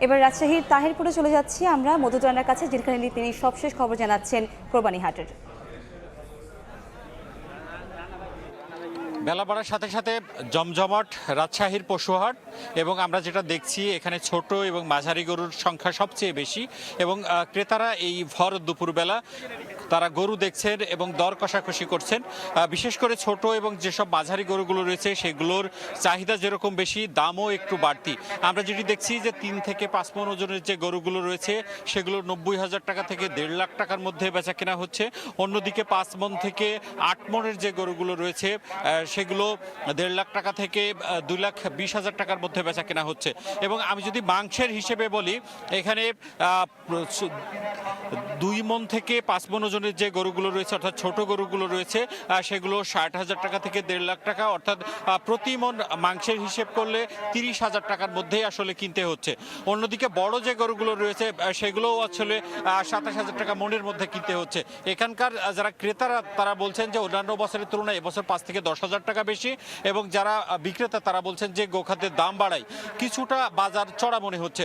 এবার রাজশাহীর তাহিরপুরে চলে যাচ্ছি আমরা মধুচন্দ্রার কাছে, যেখানে তিনি সবশেষ খবর জানাচ্ছেন কোরবানি হাটের। বেলা বাড়ার সাথে সাথে জমজমাট রাজশাহীর পশুহাট, এবং আমরা যেটা দেখছি এখানে ছোট এবং মাঝারি গরুর সংখ্যা সবচেয়ে বেশি, এবং ক্রেতারা এই ভর দুপুরবেলা তারা গরু দেখছেন এবং দর কষাকষি করছেন। বিশেষ করে ছোট এবং যেসব মাঝারি গরুগুলো রয়েছে সেগুলোর চাহিদা যেরকম বেশি, দামও একটু বাড়তি। আমরা যেটি দেখছি যে 3 থেকে 5 মণ ওজনের যে গরুগুলো রয়েছে সেগুলো 90,000 টাকা থেকে 1.5 লাখ টাকার মধ্যে বেচা কেনা হচ্ছে। অন্যদিকে 5 মণ থেকে 8 মণের যে গরুগুলো রয়েছে সেগুলো 1.5 লাখ টাকা থেকে 2,20,000 টাকার মধ্যে বেচা কেনা হচ্ছে। এবং আমি যদি মাংসের হিসেবে বলি, এখানে 2 মণ থেকে 5 মণ ওজনের যে গরুগুলো রয়েছে অর্থাৎ ছোট গরুগুলো রয়েছে সেগুলো 60,000 টাকা থেকে 1.5 লাখ টাকা, অর্থাৎ প্রতি মণ মাংসের হিসেব করলে 30,000 টাকার মধ্যেই আসলে কিনতে হচ্ছে। অন্যদিকে বড় যে গরুগুলো রয়েছে সেগুলোও আসলে 27,000 টাকা মণের মধ্যে কিনতে হচ্ছে। এখানকার যারা ক্রেতারা তারা বলছেন যে অন্যান্য বছরের তুলনায় এবছর 5 থেকে 10,000 টাকা বেশি, এবং যারা বিক্রেতা তারা বলছেন যে গোখাদ্যের দাম বাড়ায় কিছুটা বাজার চড়া মনে হচ্ছে।